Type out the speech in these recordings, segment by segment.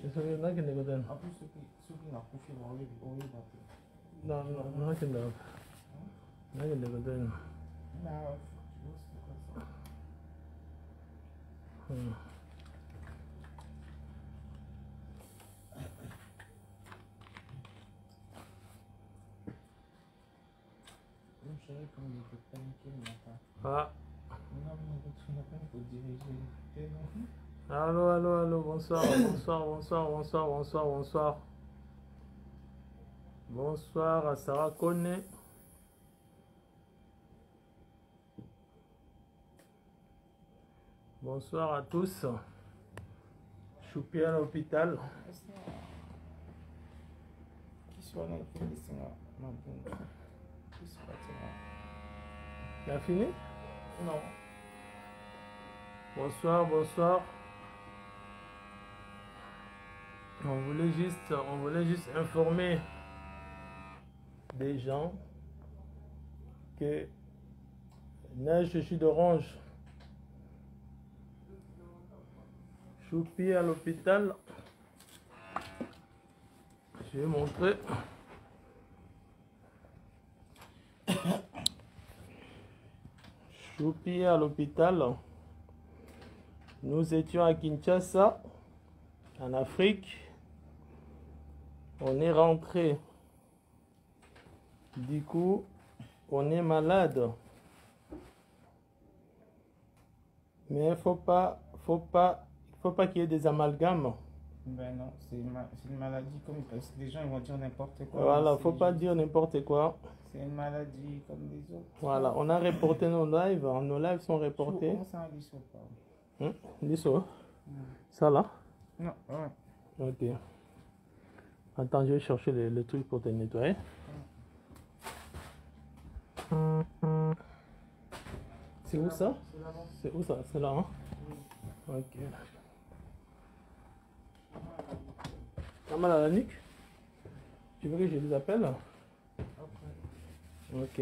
Eso yun na kinikutan. En plus, ceux qui n'ont pas fait voir les bateaux. Non, non, kinikutan. Na kinikutan. Non, je vois c'est quoi ça. Mon chéri, comme il était paniqué le matin. Ah. Non, mais tu n'as pas pour diriger. Allô, allô, allô, bonsoir, bonsoir, bonsoir, bonsoir, bonsoir, bonsoir. Bonsoir à Sarah Kone. Bonsoir à tous. Choupi à l'hôpital. Qui soit dans le film, c'est ma bonne. Qui soit Tu as fini? Non. Bonsoir, bonsoir. On voulait juste informer des gens que neige de jus d'orange. Choupi à l'hôpital. Je vais montrer. Choupi à l'hôpital. Nous étions à Kinshasa, en Afrique. On est rentré. Du coup, on est malade. Mais il faut pas qu'il y ait des amalgames. Ben non, c'est une maladie comme les gens ils vont dire n'importe quoi. Voilà, faut pas dire n'importe quoi. C'est une maladie comme les autres. Voilà, on a reporté nos lives. Nos lives sont reportés. Comment ça, Lisso parle? Lisso? Ça là? Non, ouais. Ok. Attends, je vais chercher le truc pour te nettoyer. C'est où ça? C'est où ça? C'est là, hein? Ok. T'as mal à la nuque? Tu veux que je les appelle? Ok.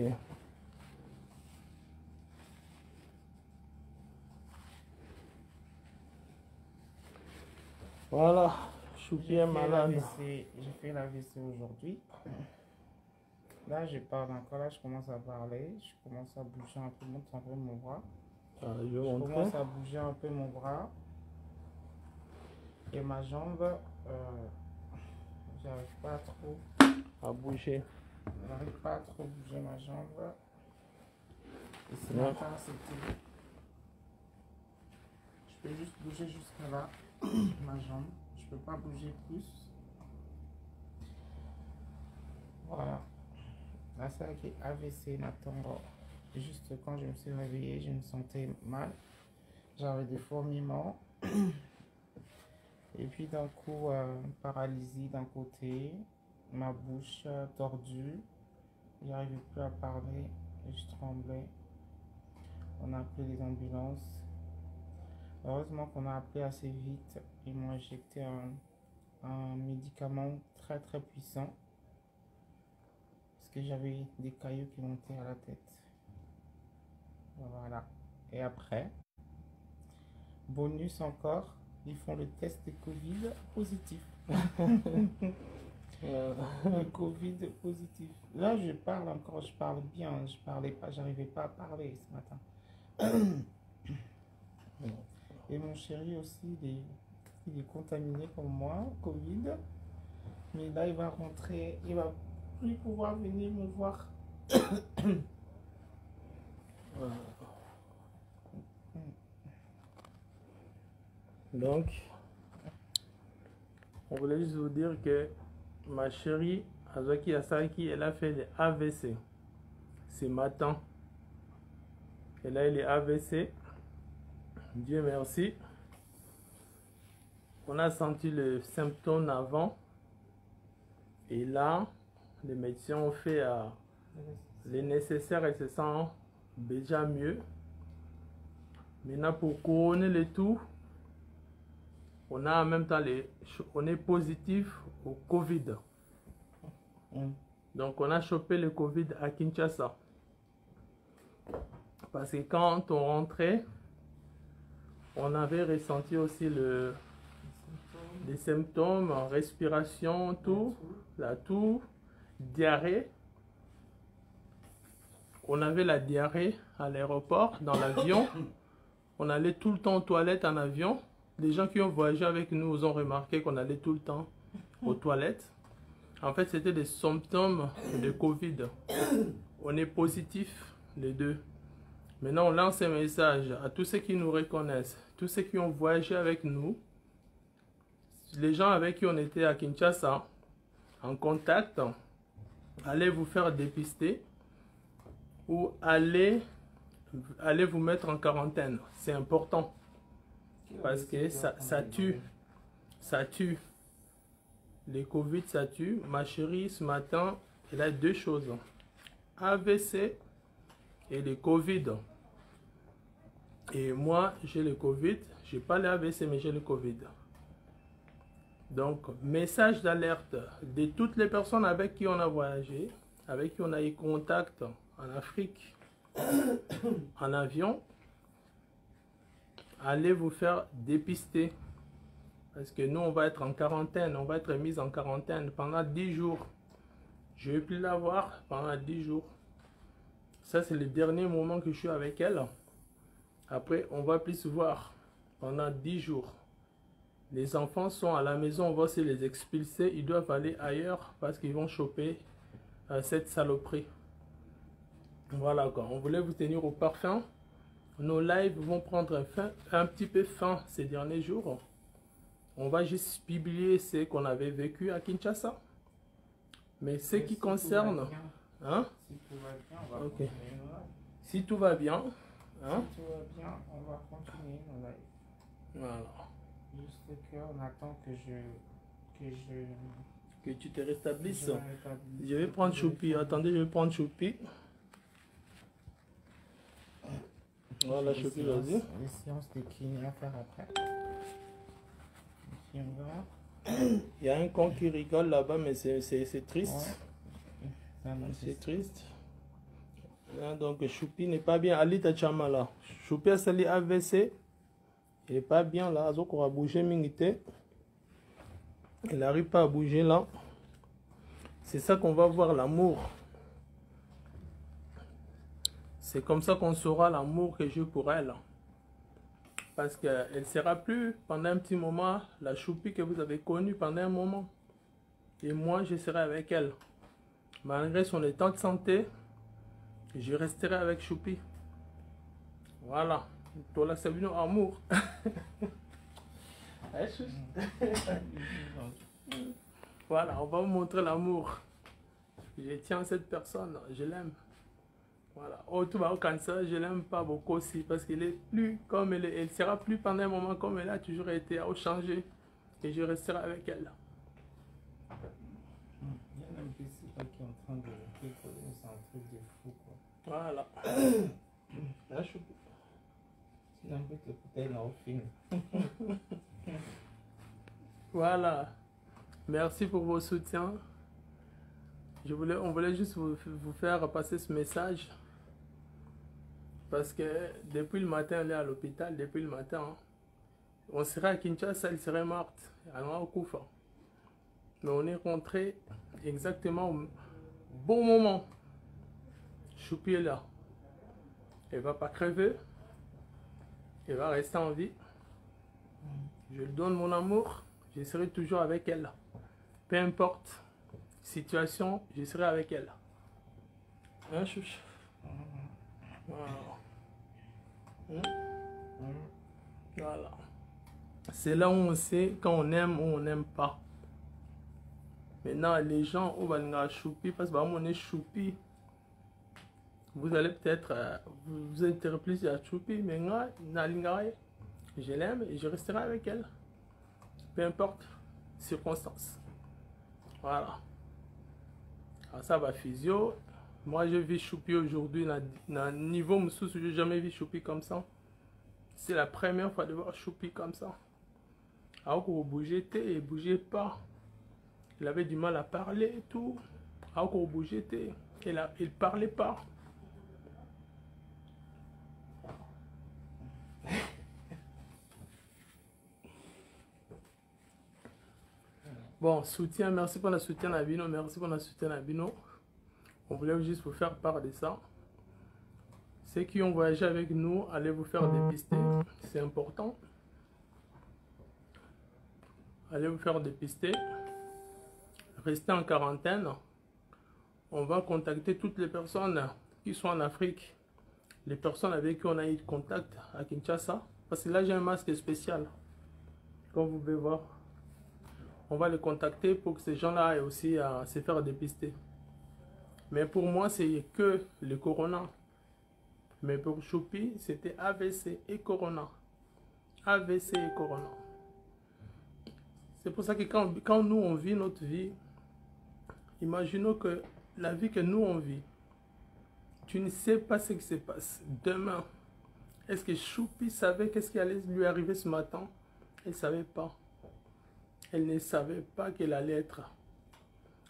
Voilà. Choupi est malade. J'ai fait l'AVC aujourd'hui. Là, je parle encore. Là, je commence à parler. Je commence à bouger un peu. Montre un peu mon bras. Je commence à bouger un peu mon bras. Et ma jambe, j'arrive pas trop à bouger. J'arrive pas à trop bouger ma jambe. Et ce matin, c'était... Je peux juste bouger jusqu'à là, ma jambe. Je peux pas bouger plus. Voilà. Là, c'est avec AVC Nathango. Juste quand je me suis réveillée, je me sentais mal. J'avais des fourmillements. Et puis d'un coup, paralysie d'un côté, ma bouche tordue. Je n'arrivais plus à parler et je tremblais. On a appelé les ambulances. Heureusement qu'on a appelé assez vite. Ils m'ont injecté un médicament très très puissant. Parce que j'avais des cailloux qui montaient à la tête. Voilà. Et après, bonus encore, ils font le test de Covid positif. Le Covid positif. Là, je parle encore, je parle bien. Je parlais pas, j'arrivais pas à parler ce matin. Et mon chéri aussi, il est contaminé comme moi, Covid. Mais là, il va rentrer, il va plus pouvoir venir me voir. Donc, on voulait juste vous dire que ma chérie Azaki Asaki, elle a fait des AVC ce matin. Et là, il est AVC. Dieu merci. On a senti le symptôme avant. Et là, les médecins ont fait les nécessaires et se sent déjà mieux. Maintenant, pour couronner le tout, on a en même temps on est positif au Covid. Donc on a chopé le Covid à Kinshasa. Parce que quand on rentrait, on avait ressenti aussi des symptômes, respiration, tout, la toux, diarrhée. On avait la diarrhée à l'aéroport, dans l'avion. On allait tout le temps aux toilettes en avion. Les gens qui ont voyagé avec nous ont remarqué qu'on allait tout le temps aux toilettes. En fait, c'était des symptômes de Covid. On est positif, les deux. Maintenant, on lance un message à tous ceux qui nous reconnaissent, tous ceux qui ont voyagé avec nous, les gens avec qui on était à Kinshasa, en contact, allez vous faire dépister ou allez vous mettre en quarantaine. C'est important parce que ça tue. Ça tue. Les Covid, ça tue. Ma chérie, ce matin, elle a deux choses. AVC et les Covid. Et moi, j'ai le Covid. Je n'ai pas le AVC, mais j'ai le Covid. Donc, message d'alerte de toutes les personnes avec qui on a voyagé, avec qui on a eu contact en Afrique, en avion. Allez vous faire dépister. Parce que nous, on va être en quarantaine. On va être mis en quarantaine pendant 10 jours. Je ne vais plus la voir pendant 10 jours. Ça, c'est le dernier moment que je suis avec elle. Après, on va plus se voir pendant 10 jours. Les enfants sont à la maison, on va se les expulser. Ils doivent aller ailleurs parce qu'ils vont choper cette saloperie. Voilà quoi. On voulait vous tenir au parfum. Nos lives vont prendre un petit peu fin ces derniers jours. On va juste publier ce qu'on avait vécu à Kinshasa. Mais ce qui concerne... Hein? Si tout va bien, on va Ok. continuer. Si tout va bien, hein? Si tout va bien, on va continuer nos lives. Voilà. Juste qu'on attend Que tu te rétablisses. je me rétablisse. Je vais prendre Choupi. Attendez, je vais prendre Choupi. Voilà, Choupi, vas-y. Les séances de kiné à faire après. Ici, on va. Il y a un con qui rigole là-bas, mais c'est triste. Ouais. Ça, non, C'est triste. Là, donc, Choupi n'est pas bien. Ali Tachama là. Choupi a sali AVC. Il n'est pas bien là. Azok aura bougé Mingité. Il n'arrive pas à bouger là. C'est ça qu'on va voir l'amour. C'est comme ça qu'on saura l'amour que j'ai pour elle. Parce qu'elle ne sera plus pendant un petit moment la Choupi que vous avez connue pendant un moment. Et moi, je serai avec elle. Malgré son état de santé, je resterai avec Choupi. Voilà. Toi là, c'est venu amour. Voilà, on va vous montrer l'amour. Je tiens cette personne, je l'aime. Voilà. Oh, tout va au cancer, je l'aime pas beaucoup aussi parce qu'il est plus comme elle est. Elle sera plus pendant un moment comme elle a toujours été, à changer. Et je resterai avec elle. Il y a un petit qui est en train de rigoler, c'est un truc de fou quoi. Voilà. Là, je suis... C'est un peu de bouteille dans le film. Voilà. Merci pour vos soutiens. On voulait juste vous faire passer ce message. Parce que depuis le matin, elle est à l'hôpital. Depuis le matin, hein. On serait à Kinshasa, elle serait morte. Elle est au Koufa. Mais on est rentré exactement au bon moment. Choupi est là. Elle ne va pas crever. Elle va rester en vie. Je lui donne mon amour. Je serai toujours avec elle. Peu importe situation, je serai avec elle. Hein, chouche? Voilà. Voilà. C'est là où on sait quand on aime ou on n'aime pas. Maintenant, les gens où on choupi, parce que on est choupi, vous allez peut-être vous intéresser plus à choupi, mais moi, je l'aime et je resterai avec elle. Peu importe circonstances. Voilà. Alors ça va physio. Moi, je vis choupi aujourd'hui. Dans un niveau où je n'ai jamais vu choupi comme ça. C'est la première fois de voir choupi comme ça. Alors que vous bougez, il ne bougeait pas. Il avait du mal à parler et tout. Alors que vous bougez, il ne parlait pas. Bon, soutien, merci pour le soutien à Bino, merci pour le soutien à Bino. On voulait juste vous faire part de ça. Ceux qui ont voyagé avec nous, allez vous faire dépister, c'est important. Allez vous faire dépister. Restez en quarantaine. On va contacter toutes les personnes qui sont en Afrique, les personnes avec qui on a eu contact à Kinshasa. Parce que là, j'ai un masque spécial, comme vous pouvez voir. On va les contacter pour que ces gens-là aient aussi à se faire dépister. Mais pour moi, c'est que le corona. Mais pour Choupi, c'était AVC et corona. AVC et corona. C'est pour ça que quand nous, on vit notre vie, imaginons que la vie que nous, on vit, tu ne sais pas ce qui se passe demain. Est-ce que Choupi savait qu'est-ce qui allait lui arriver ce matin? Elle ne savait pas. Elle ne savait pas qu'elle allait être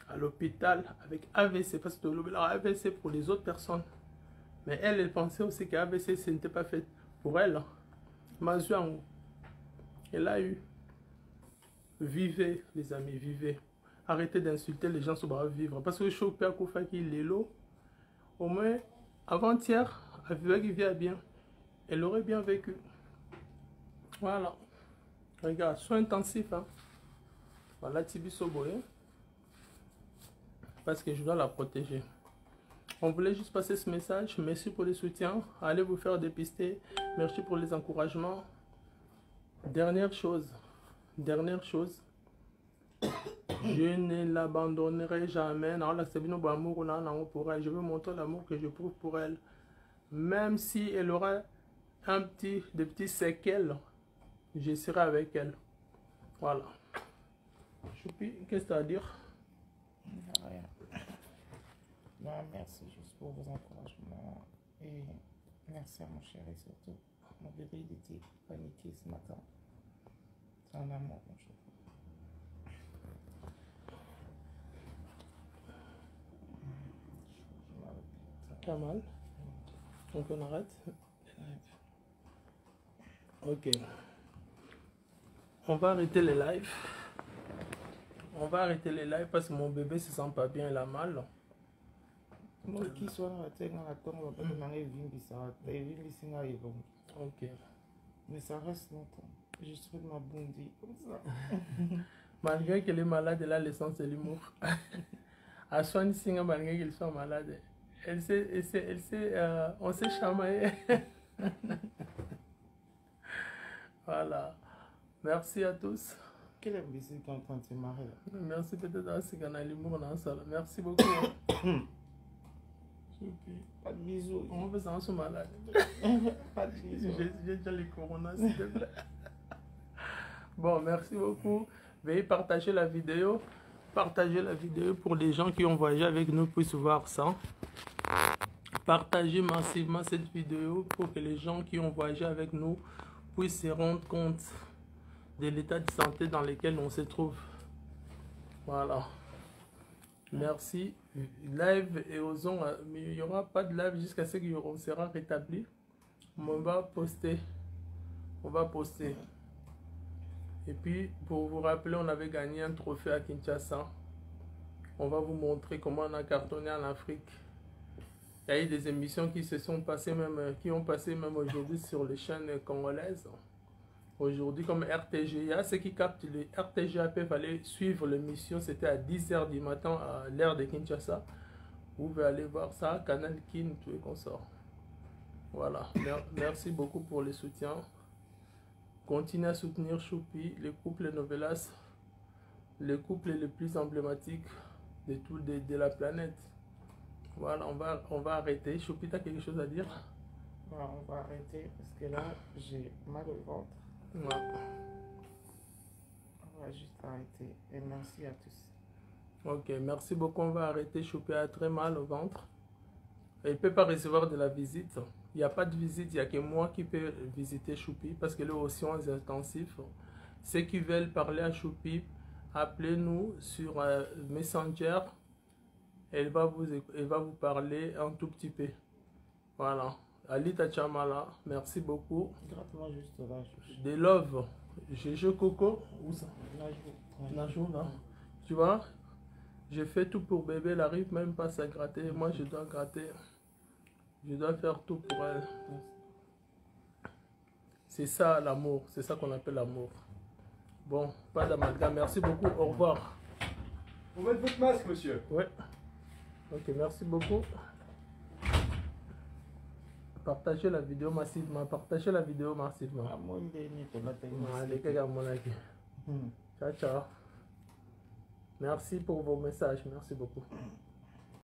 à l'hôpital avec AVC. Parce que AVC pour les autres personnes. Mais elle pensait aussi qu'AVC, ce n'était pas fait pour elle. Mazuango. Elle a eu. Vivez, les amis, vivez. Arrêtez d'insulter les gens sur le vivre. Parce que Choupi a Koufa qui est l'eau. Au moins, avant-hier, avec qui vient bien. Elle aurait bien vécu. Voilà. Regarde, soin intensif. Hein. Voilà, Tibi Soboye. Parce que je dois la protéger. On voulait juste passer ce message. Merci pour le soutien. Allez vous faire dépister. Merci pour les encouragements. Dernière chose. Dernière chose. Je ne l'abandonnerai jamais. Je veux montrer l'amour que je trouve pour elle. Même si elle aura des petits séquelles, je serai avec elle. Voilà. Choupi, qu'est-ce que tu as à dire? Rien. Non, merci juste pour vos encouragements. Et merci à mon chéri surtout. Mon bébé, il était paniqué ce matin. C'est un amour, mon chéri. Pas mal. Donc on arrête. Ok. On va arrêter les lives. On va arrêter les lives parce que mon bébé se sent pas bien, il a mal. Moi qui soit dans la tête, dans la tombe, on va pas demander Vimbi, ça va. Vimbi, c'est là, il va. Ok. Mais ça reste longtemps. Je trouve ma bondie comme ça. Malgré qu'elle est malade, elle a l'essence de l'humour. À soigner Singa, malgré qu'elle soit malade. On s'est chamaillé. Voilà. Merci à tous. Quel imbécile qui est en train de se marrer là? Merci peut-être à ce qu'on a l'humour dans la salle. Merci beaucoup. Pas de bisous. On veut ça, on se malade. Pas de bisous. J'ai déjà les coronas, s'il te plaît. Bon, merci beaucoup. Veuillez partager la vidéo. Partagez la vidéo pour les gens qui ont voyagé avec nous puissent voir ça. Partagez massivement cette vidéo pour que les gens qui ont voyagé avec nous puissent se rendre compte de l'état de santé dans lequel on se trouve. Voilà. Merci. Live et osons, mais il n'y aura pas de live jusqu'à ce qu'on sera rétabli. On va poster. On va poster. Et puis, pour vous rappeler, on avait gagné un trophée à Kinshasa. On va vous montrer comment on a cartonné en Afrique. Il y a eu des émissions qui se sont passées qui ont passé même aujourd'hui sur les chaînes congolaises. Aujourd'hui, comme RTGA, ceux qui captent le RTGA peuvent aller suivre l'émission. C'était à 10 h du matin à l'heure de Kinshasa. Vous pouvez aller voir ça, Canal Kin, tout et consort. Voilà. Merci beaucoup pour le soutien. Continuez à soutenir Choupi, le couple Novelas, le couple le plus emblématique de la planète. Voilà, on va arrêter. Choupi, tu as quelque chose à dire? Bon, on va arrêter parce que là, j'ai mal au ventre. Ouais. On va juste arrêter. Et merci à tous. Ok, merci beaucoup. On va arrêter. Choupi a très mal au ventre. Il ne peut pas recevoir de la visite. Il n'y a pas de visite, il n'y a que moi qui peux visiter Choupi parce que là aussi on est intensif. Ceux qui veulent parler à Choupi, appelez-nous sur Messenger. Elle va vous parler un tout petit peu. Voilà. Alita Chamala, merci beaucoup. Gratte-moi juste là. De love. Jeje Coco. Où ça? Najou. Najou, hein? Tu vois, je fais tout pour bébé, elle arrive même pas à se gratter. Moi, je dois gratter. Je dois faire tout pour elle. C'est ça l'amour, c'est ça qu'on appelle l'amour. Bon, pas d'amalgame. Merci beaucoup, au revoir. Vous mettez votre masque, monsieur. Ouais. Ok, merci beaucoup. Partagez la vidéo massivement. Partagez la vidéo massivement. Allez, ciao, ciao. Merci pour vos messages. Merci beaucoup.